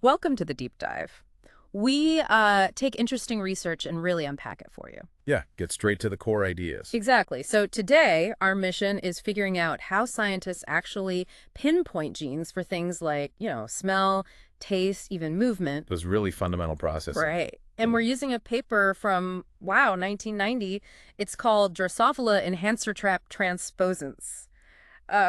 Welcome to the deep dive. We take interesting research and really unpack it for you. Yeah, get straight to the core ideas. Exactly. So today, our mission is figuring out how scientists actually pinpoint genes for things like, smell, taste, even movement. Those really fundamental processing. Right. And we're using a paper from, wow, 1990. It's called Drosophila enhancer trap transposons.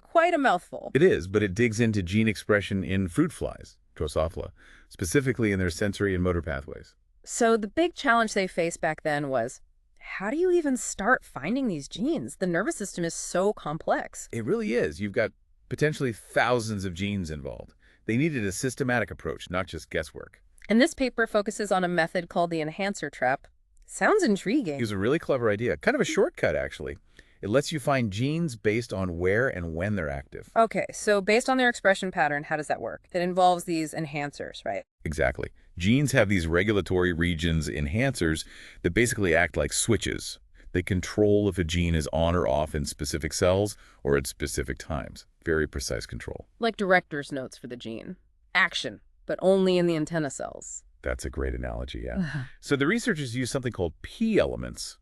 Quite a mouthful. It is, but it digs into gene expression in fruit flies, Drosophila, specifically in their sensory and motor pathways. So the big challenge they faced back then was, how do you even start finding these genes? The nervous system is so complex. It really is. You've got potentially thousands of genes involved. They needed a systematic approach, not just guesswork. And this paper focuses on a method called the enhancer trap. Sounds intriguing. It was a really clever idea, kind of a shortcut, actually. It lets you find genes based on where and when they're active. Okay, so based on their expression pattern, how does that work? It involves these enhancers, right? Exactly. Genes have these regulatory regions, enhancers, that basically act like switches. They control if a gene is on or off in specific cells or at specific times. Very precise control. Like director's notes for the gene. Action, but only in the antenna cells. That's a great analogy, yeah. So the researchers use something called P elements.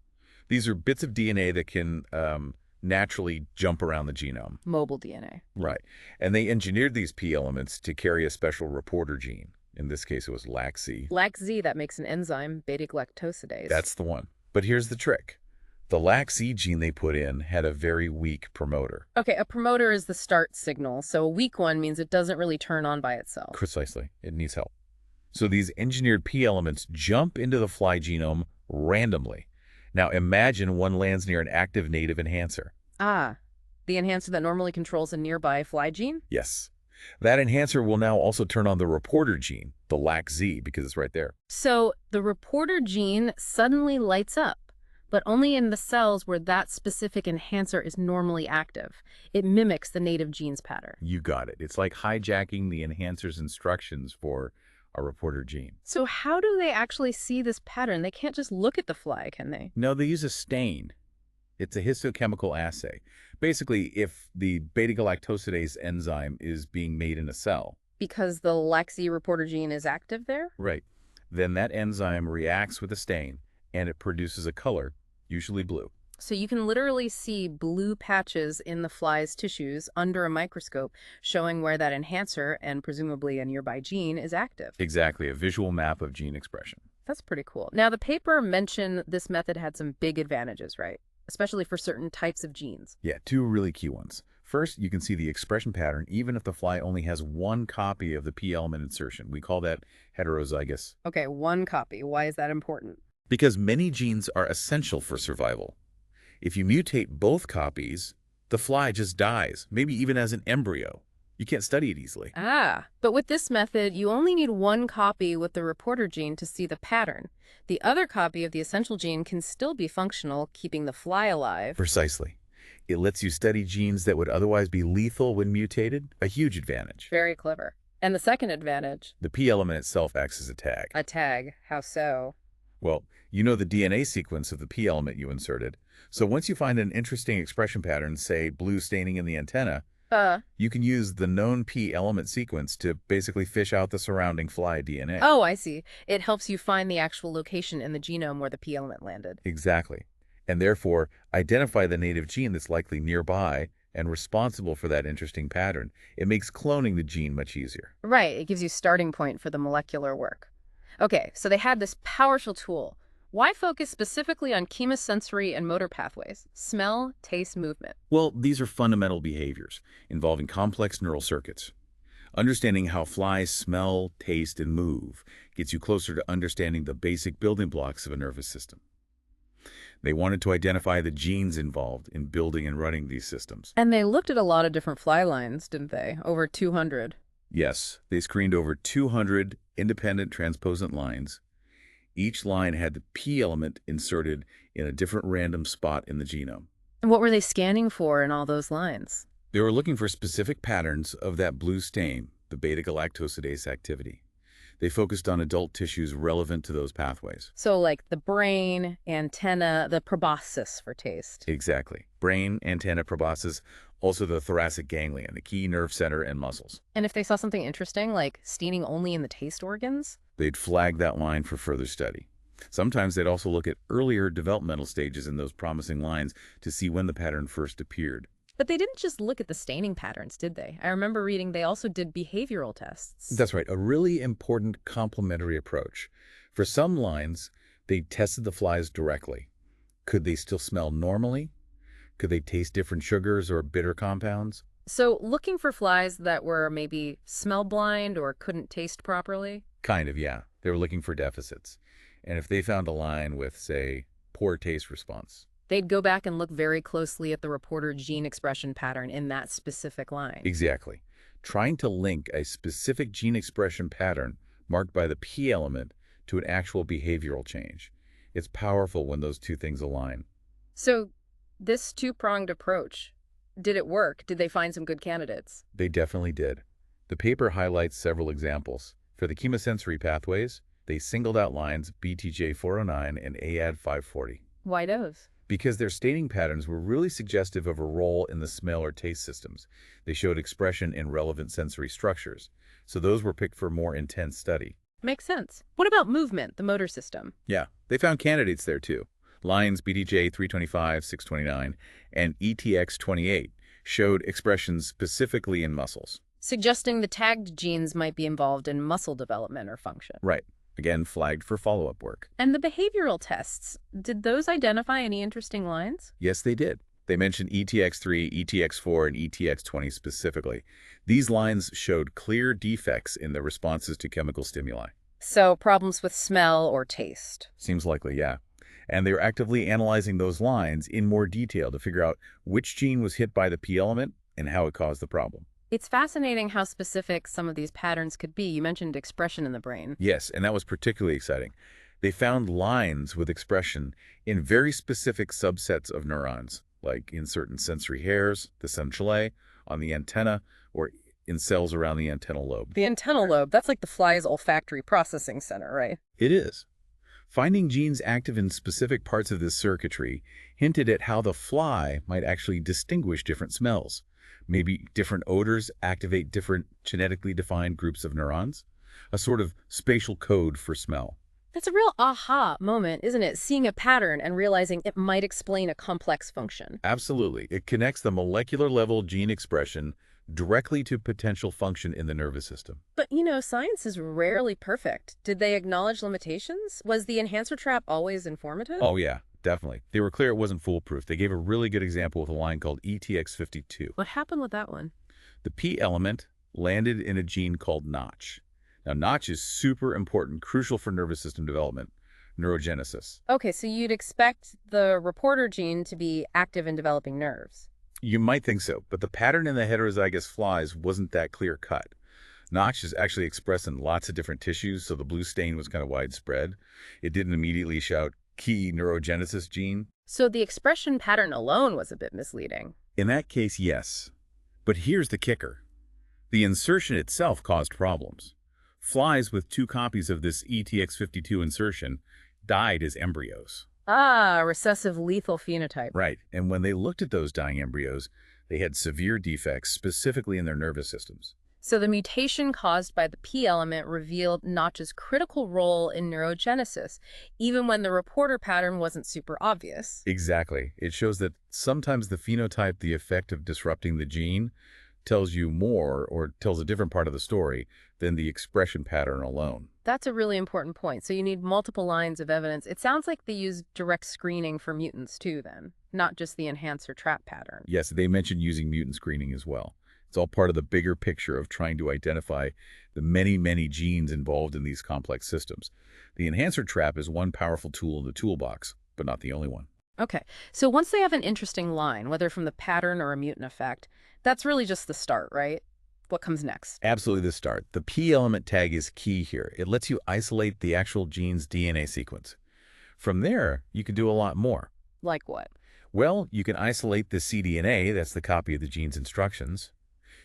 These are bits of DNA that can naturally jump around the genome. Mobile DNA. Right. And they engineered these P elements to carry a special reporter gene. In this case, it was LAC-Z. LAC-Z, that makes an enzyme, beta-galactosidase. That's the one. But here's the trick. The LAC-Z gene they put in had a very weak promoter. Okay, a promoter is the start signal, so a weak one means it doesn't really turn on by itself. Precisely. It needs help. So these engineered P elements jump into the fly genome randomly. Now imagine one lands near an active native enhancer. Ah, the enhancer that normally controls a nearby fly gene? Yes. That enhancer will now also turn on the reporter gene, the LAC-Z, because it's right there. So the reporter gene suddenly lights up, but only in the cells where that specific enhancer is normally active. It mimics the native gene's pattern. You got it. It's like hijacking the enhancer's instructions for a reporter gene. So how do they actually see this pattern? They can't just look at the fly, can they? No, they use a stain. It's a histochemical assay. Basically, if the beta-galactosidase enzyme is being made in a cell. Because the LAC-Z reporter gene is active there? Right. Then that enzyme reacts with a stain, and it produces a color, usually blue. So you can literally see blue patches in the fly's tissues under a microscope, showing where that enhancer and presumably a nearby gene is active. Exactly, a visual map of gene expression. That's pretty cool. Now, the paper mentioned this method had some big advantages, right? Especially for certain types of genes. Yeah, two really key ones. First, you can see the expression pattern even if the fly only has one copy of the P element insertion. We call that heterozygous. Okay, one copy. Why is that important? Because many genes are essential for survival. If you mutate both copies, the fly just dies, maybe even as an embryo. You can't study it easily. Ah, but with this method, you only need one copy with the reporter gene to see the pattern. The other copy of the essential gene can still be functional, keeping the fly alive. Precisely. It lets you study genes that would otherwise be lethal when mutated, a huge advantage. Very clever. And the second advantage? The P element itself acts as a tag. A tag. How so? Well, you know the DNA sequence of the P element you inserted. So once you find an interesting expression pattern, say blue staining in the antenna, you can use the known P element sequence to basically fish out the surrounding fly DNA. Oh, I see. It helps you find the actual location in the genome where the P element landed. Exactly. And therefore, identify the native gene that's likely nearby and responsible for that interesting pattern. It makes cloning the gene much easier. Right. It gives you a starting point for the molecular work. Okay, so they had this powerful tool. Why focus specifically on chemosensory and motor pathways? Smell, taste, movement. Well, these are fundamental behaviors involving complex neural circuits. Understanding how flies smell, taste, and move gets you closer to understanding the basic building blocks of a nervous system. They wanted to identify the genes involved in building and running these systems. And they looked at a lot of different fly lines, didn't they? Over 200. Yes, they screened over 200 independent transposant lines. Each line had the P element inserted in a different random spot in the genome. And what were they scanning for in all those lines? They were looking for specific patterns of that blue stain, the beta-galactosidase activity. They focused on adult tissues relevant to those pathways. So like the brain, antenna, the proboscis for taste. Exactly. Brain, antenna, proboscis, Also the thoracic ganglion, the key nerve center and muscles. And if they saw something interesting, like staining only in the taste organs? They'd flag that line for further study. Sometimes they'd also look at earlier developmental stages in those promising lines to see when the pattern first appeared. But they didn't just look at the staining patterns, did they? I remember reading they also did behavioral tests. That's right, a really important complementary approach. For some lines, they tested the flies directly. Could they still smell normally? Could they taste different sugars or bitter compounds? So looking for flies that were maybe smell blind or couldn't taste properly? Kind of, yeah. They were looking for deficits. And if they found a line with, say, poor taste response. They'd go back and look very closely at the reporter gene expression pattern in that specific line. Exactly. Trying to link a specific gene expression pattern marked by the P element to an actual behavioral change. It's powerful when those two things align. So this two-pronged approach, did it work? Did they find some good candidates? They definitely did. The paper highlights several examples. For the chemosensory pathways, they singled out lines BTJ409 and AAD540. Why those? Because their staining patterns were really suggestive of a role in the smell or taste systems. They showed expression in relevant sensory structures. So those were picked for more intense study. Makes sense. What about movement, the motor system? Yeah, they found candidates there too. Lines BTJ325, 629, and ETX28 showed expressions specifically in muscles. Suggesting the tagged genes might be involved in muscle development or function. Right. Again, flagged for follow-up work. And the behavioral tests, did those identify any interesting lines? Yes, they did. They mentioned ETX3, ETX4, and ETX20 specifically. These lines showed clear defects in the responses to chemical stimuli. So problems with smell or taste. Seems likely, yeah. And they were actively analyzing those lines in more detail to figure out which gene was hit by the P element and how it caused the problem. It's fascinating how specific some of these patterns could be. You mentioned expression in the brain. Yes, and that was particularly exciting. They found lines with expression in very specific subsets of neurons, like in certain sensory hairs, the chatshala, on the antenna, or in cells around the antennal lobe. The antennal lobe, that's like the fly's olfactory processing center, right? It is. Finding genes active in specific parts of this circuitry hinted at how the fly might actually distinguish different smells. Maybe different odors activate different genetically defined groups of neurons, a sort of spatial code for smell. That's a real aha moment, isn't it? Seeing a pattern and realizing it might explain a complex function. Absolutely. It connects the molecular level gene expression directly to potential function in the nervous system. But, science is rarely perfect. Did they acknowledge limitations? Was the enhancer trap always informative? Oh, yeah, definitely. They were clear it wasn't foolproof. They gave a really good example with a line called ETX52. What happened with that one? The P element landed in a gene called Notch. Now, Notch is super important, crucial for nervous system development, neurogenesis. Okay, so you'd expect the reporter gene to be active in developing nerves. You might think so, but the pattern in the heterozygous flies wasn't that clear-cut. Notch is actually expressed in lots of different tissues, so the blue stain was kind of widespread. It didn't immediately shout key neurogenesis gene. So the expression pattern alone was a bit misleading. In that case, yes. But here's the kicker. The insertion itself caused problems. Flies with 2 copies of this ETX52 insertion died as embryos. Ah, recessive lethal phenotype. Right, and when they looked at those dying embryos, they had severe defects, specifically in their nervous systems. So the mutation caused by the P element revealed Notch's critical role in neurogenesis, even when the reporter pattern wasn't super obvious. Exactly. It shows that sometimes the phenotype, the effect of disrupting the gene, tells you more or tells a different part of the story than the expression pattern alone. That's a really important point. So you need multiple lines of evidence. It sounds like they use direct screening for mutants too, then, not just the enhancer trap pattern. Yes, they mentioned using mutant screening as well. It's all part of the bigger picture of trying to identify the many, many genes involved in these complex systems. The enhancer trap is one powerful tool in the toolbox, but not the only one. Okay, so once they have an interesting line, whether from the pattern or a mutant effect, that's really just the start, right? What comes next? Absolutely the start. The P element tag is key here. It lets you isolate the actual gene's DNA sequence. From there, you can do a lot more. Like what? Well, you can isolate the cDNA, that's the copy of the gene's instructions.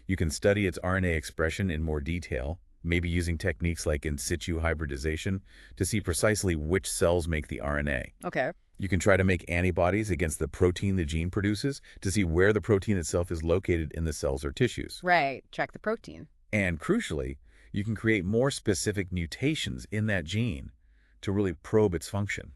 You can study its RNA expression in more detail, maybe using techniques like in situ hybridization to see precisely which cells make the RNA. Okay. You can try to make antibodies against the protein the gene produces to see where the protein itself is located in the cells or tissues. Right, track the protein. And crucially, you can create more specific mutations in that gene to really probe its function.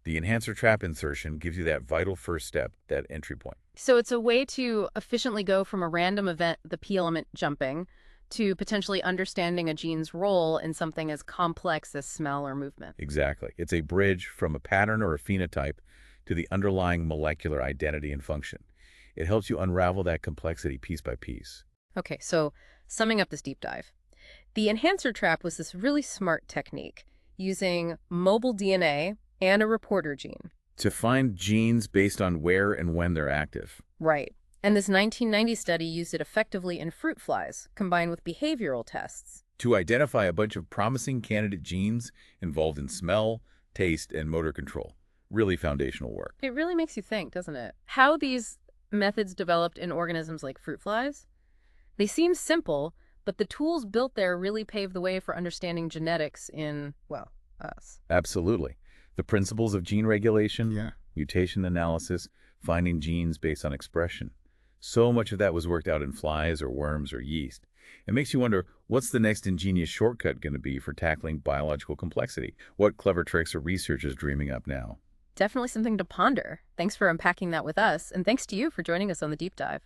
The enhancer trap insertion gives you that vital first step, that entry point. So it's a way to efficiently go from a random event, the P element jumping, to potentially understanding a gene's role in something as complex as smell or movement. Exactly. It's a bridge from a pattern or a phenotype to the underlying molecular identity and function. It helps you unravel that complexity piece by piece. Okay, so summing up this deep dive, the enhancer trap was this really smart technique using mobile DNA and a reporter gene. To find genes based on where and when they're active. Right. And this 1990 study used it effectively in fruit flies, combined with behavioral tests. To identify a bunch of promising candidate genes involved in smell, taste, and motor control. Really foundational work. It really makes you think, doesn't it? How these methods developed in organisms like fruit flies? They seem simple, but the tools built there really paved the way for understanding genetics in, well, us. Absolutely. The principles of gene regulation, Yeah. mutation analysis, finding genes based on expression. So much of that was worked out in flies or worms or yeast. It makes you wonder, what's the next ingenious shortcut going to be for tackling biological complexity? What clever tricks are researchers dreaming up now? Definitely something to ponder. Thanks for unpacking that with us, and thanks to you for joining us on the deep dive.